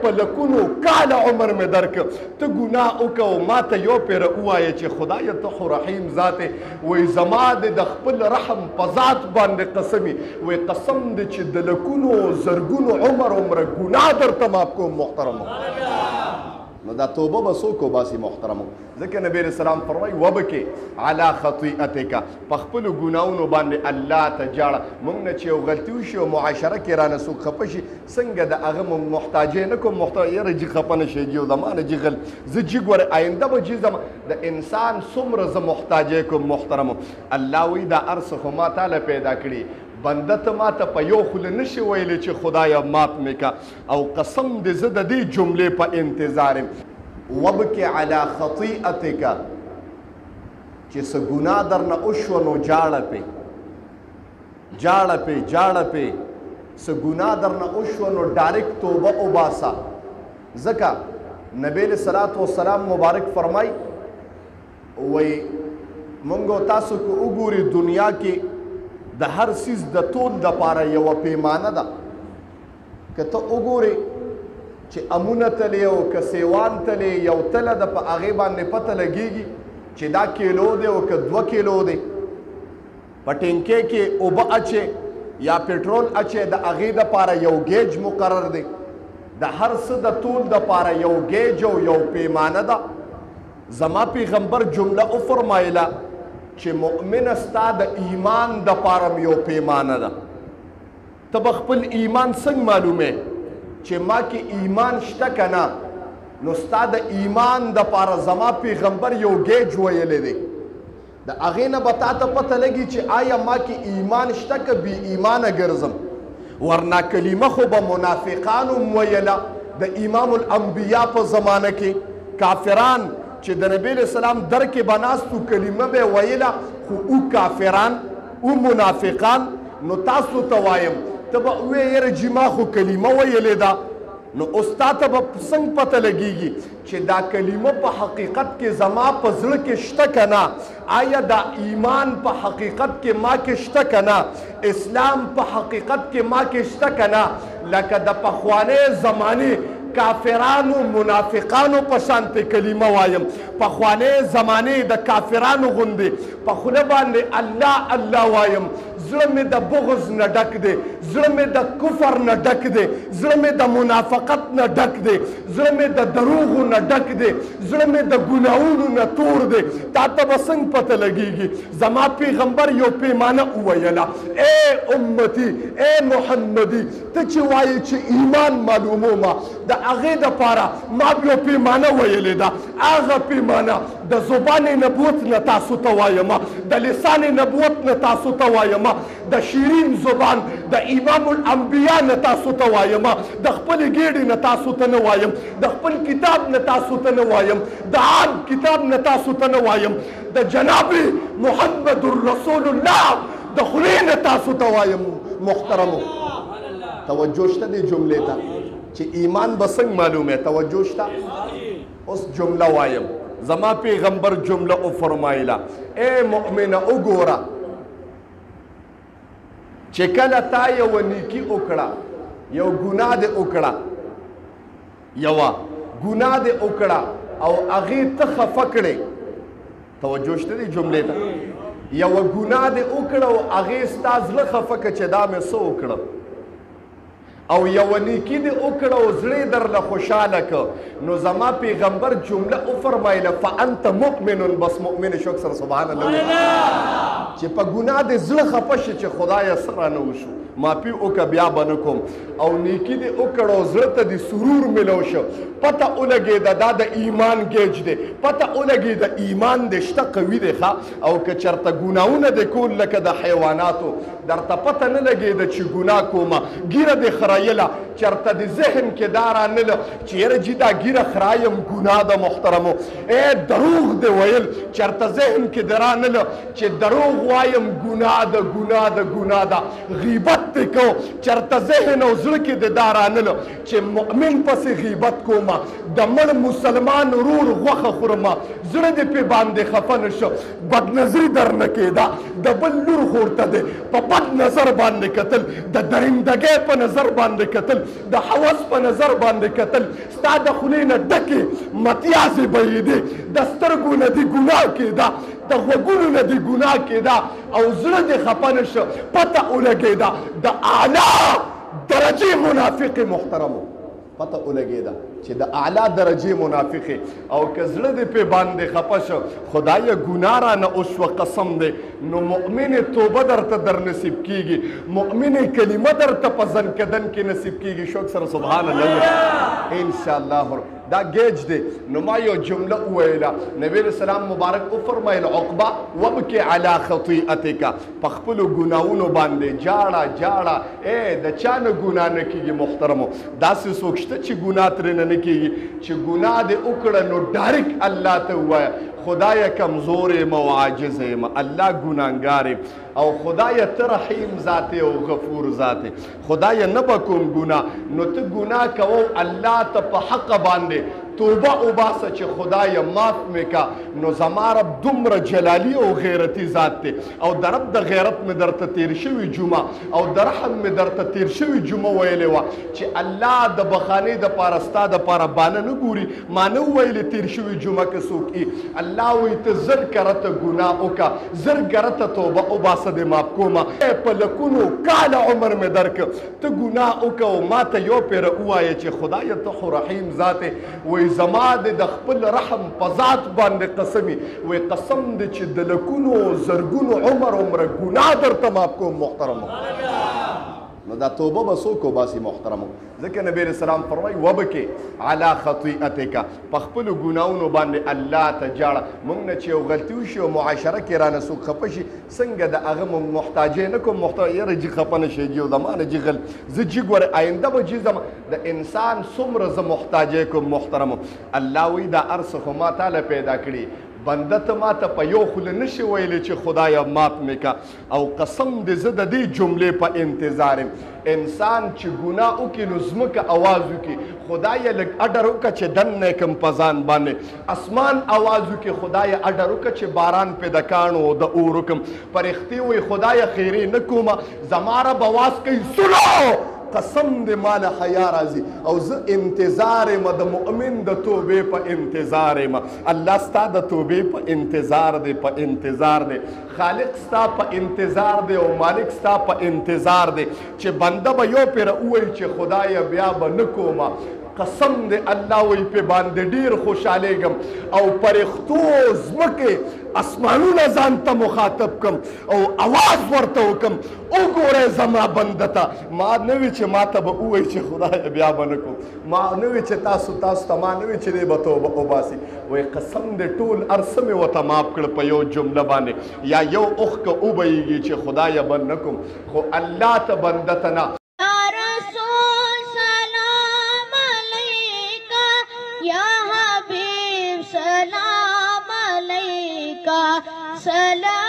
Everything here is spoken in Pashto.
په لکونو کاله عمر مې درکړ ته ګناه وکړه او ما ته یو پیره ووایه چې خدایه ته خو رحیم ذات یې وایي زما د خپل رحم په ذات باندې قسم یې وایي قسم دی چې د لکونو زرګونو عمر عمره ګناه درته معاف کوم محترمو نو دا توبه به څوک وباسي محترمو ځکه نبی علیه السلام فرمایي وبکې علی خطیئتک په خپلو ګناهونو باندې الله ته جاړه موږ نه چې یو غلطي وشي او معاشره کې رانه څوک خفه شي څنګه د هغه محتاجۍ نه کوم محتاج یاره جي خفه نه شي جي او زما نه جي غل زه جي ګوره آینده به جي زما د انسان څومره زه محتاجۍ کوم محترمو الله وایي دا هر څه خو ما تاله پیدا کړي بنده ته ما ته په یو خوله نشي ویلی چې خدایه ماف مې کا او قسم دې زه د دې جملې په انتظار یم وبکې علی خطیئتک چې څه ګناه درنه وشوه نو جاړه پې جاړه پې څه ګناه درنه وشوه نو ډایرکټ توبه وباسه ځکه نبی علیه صلات وسلام مبارک فرمای وایي موږ تاسو که وګوري دنیا کې د هر سیز د تول دپاره یوه پیمانه ده که ته وګورې چې امونه تلې او که سیوان تلې یو تله ده په هغې باندې پته لګېږي چې دا کیلو دی او که 2 کیلو دی په ټینکۍ کې اوبه اچې یا پټرول اچې د هغې دپاره یو ګیج مقرر دی د هر څه د تول دپاره یو ګیج او یو پیمانه ده زما پیغمبر جمله وفرمایله چې مؤمنه ستا د ایمان دپاره یو پیمانه ده ته به خپل ایمان څنګه معلومې چې ما کې ایمان شته که نه نو ستا د ایمان دپاره زما پیغمبر یو ګیج ویلی دی د هغې نه به تا ته پته لګي چې آیا ما کې ایمان شته که بې ایمانه ګرځم ورنه کلمه خو به منافقانو ویله د امام الانبیا په زمانه کې کافران چې د نبی علیه السلام در کې به ناستو کلمه به یې ویله خو او کافران او منافقان نو تاسو ته وایم ته به ووایې یاره جي ما خو کلمه ویلې ده نو اوس تا ته به څنګه پته لګېږي چې دا کلمه په حقیقت کې زما په زړه کې شته که نه آیا دا ایمان په حقیقت کې ما کې شته که نه اسلام په حقیقت کې ما کې شته که نه لکه د پخوانۍ زمانې کافرانو منافقانو په شانتې کلمه وایم پخوانۍ زمانې د کافرانو غوندې په خوله باندې الله الله وایم زړه مې د بغض نه ډک دی زړه مې د کفر نه ډک دی زړه مې د منافقت نه ډک دی زړه مې د دروغو نه ډک دی زړه مې د ګناهونو نه تور دی تا ته به څنګه پته لګېږي زما پیغمبر یو پیمانه وویله ای امتي ای محمدي ته چې وایې چې ایمان معلومومه د هغې دپاره ما یو پیمانه ویلې ده هغه پیمانه د زبان نبوت نه تاسو ته وایم د لسان نبوت نه تاسو ته وایم د شیرین زبان د امام الانبیا نه تاسو ته وایم د خپل ګیډې نه تاسو ته نه وایم د خپل کتاب نه تاسو ته نه وایم د عام کتاب نه تاسو ته نه وایم د جناب محمد رسول الله د خولې نه تاسو ته وایم محترمو توجه شته دې جملې ته چې ایمان به څنګه معلومې توجه شته اوس جمله وایم زما پیغمبر جمله وفرمایله ای مؤمنه وګوره چې کله تا یوه نیکي وکړه یو ګناه دې وکړه یوه ګناه دې وکړه او هغې ته خفه کړې توجه شته دې جملې ته یوه ګناه دې وکړه او هغې ستا زړه خفه کړه چې دا مې څه وکړه او یوه نیکي دې وکړه او زړه درله خوشحاله که نو زما پیغمبر جمله وفرمایله فانت مؤمن بس مؤمن شو اکثر سبحان الله چې په ګناه دې زړه خفه شي چې خدایه څه رانه وشو معافي وکړه بیا به نه کوم او نیکي دې وکړه او زړه ته دې سرور میلو شو پته ولګېده دا د ایمان ګیج دی پته ولګېده ایمان دې شته قوي دی ښه او که چېرته ګناهونه دې کول لکه د حیواناتو درته پته نه لګېده چې ګناه کومه ګیره دې خرایله چېرته دې ذهن کې دا رانله چې یاره جي دا ګیره خرایم ګناه ده محترمو ای دروغ دې ویل چېرته ذهن کې دې رانله چې دروغ وایم ګناه ده ګناه ده ګناه ده غیبت دې کو چرته ذهن او زړه کې دې دا رانله چې مؤمن پسې غیبت کومه د مړ مسلمان ورور غوښه خورمه زړه دې پې باندې خفه نه شو بدنظري درنه کېده د بل لور خور ته دې په بد نظر باندې کتل د درندګۍ په نظر باندې کتل د هوس په نظر باندې کتل ستا د خولې نه ډکې متیازې بهېدې د سترګو نه دې ګناه کېده د غوږونو نه دې ګناه کېده او زړه دې خفه نه شه پته ولګېده د اعلی درجې منافق محترمو پته ولګېده چې د اعلی درجې منافق او که زړه دې پې باندې خفه شه خدایه ګناه رانه وشوه قسم دی نو مؤمن توبه درته در نصیب کېږي مؤمن کلمه درته په زنکدن کې نصیب کېږي شوق سره سبحان الله انشاءالله دا گیج دی نو ما یو جمله وویله نبی علیه السلام مبارک وفرمیل عقبه وبکې علی خطیئتک په خپلو ګناهونو باندې جاړه جاړه د چا نه ګناه نه کېږي محترمو داسې څوک شته چې ګناه ترېنه نه کېږي چې ګناه دې وکړه نو ډایرکټ الله ته ووایه خدای کمزور یم او عاجز یم الله ګناهګار یم او خدای ته رحیم ذات او غفور ذات خدای نه به کوم ګناه نو ته ګناه کوو الله ته په حق باندې توبه وباسه چې خدای معاف مې کا نو زما رب دومره جلالي او غیرتي ذات دی او د رب د غیرت مې درته تیر شوي جمعه او د رحم مې درته تیر شوي جمعه ویلې وه چې الله د بخانې دپاره ستا دپاره بانه نه ګوري ما نه وویلې تیر شوي جمعه که څوک ای الله وایي ته زر کرته ګناه وکړه زر کرته توبه وباسه دې معاف کومه په لکونو کاله عمر مې درکړه ته ګناه وکړه او ما ته یو پیره ووایه چې خدایه ته خو رحیم ذات وی زما د خپل رحم په ذات باندې قسمي وی قسم دی چې د لکونو زرګونو عمر عمره ګناه درته معاف کوم محترمو نو دا توبه به څوک وباسي محترمو ځکه نبی علیه السلام فرمایي وبکې علی خطیئتک په خپلو ګناهونو باندې الله ته جاړه موږ نه چې یو غلطي وشي او معاشره کې رانه څوک خفه شي څنګه د هغه محتاجۍ نه کوم یاره جي خفه نه شي جي زما نه جي غل زه جي ګوره آینده به جي زما د انسان څومره زه محتاجۍ کوم محترمو الله وایي دا هر څه خو ما تاله پیدا کړي بنده ته ما ته په یو خوله نشي ویلی چې خدایه مات مې کا او قسم دې زه د دې جملې په انتظار یم انسان چې ګناه وکړي نو ځمکه اواز وکړي خدایه لږ اډر وکړه چې دننه یې کړم په ځان باندې اسمان اواز وکړي خدایه اډر وکړه چې باران پې د کاڼو د اور وکړم فرښتې وایي خدایه خیرې نه کومه زما رب اواز کوي سلو قسم دې مال حیا راځي او زه انتظار یم د مؤمن د توبې په انتظار یم الله ستا د توبې په انتظار دی په انتظار دی خالق ستا په انتظار دی او مالک ستا په انتظار دی چې بنده به یو پیره ووایي چې خدایه بیا به نه کومه قسم دې الله وایي پې باندې ډېر خوشحالېږم او فرښتو ځمکې اسمانونه ځان ته مخاطب کم او اواز ورته وکم وګورئ زما بنده ته ما نه وي چې ما ته به ووایي چې خدایه بیا به نه کوم ما نه وي چې تاسو ته ما نه وي چې دی به توبه وباسي وایي قسم دې ټول هر څه مې ورته معاف کړه په یو جمله باندې یا یو اوښکه وبهیږي چې خدایه به نه کوم خو الله ته بنده ته نه سلام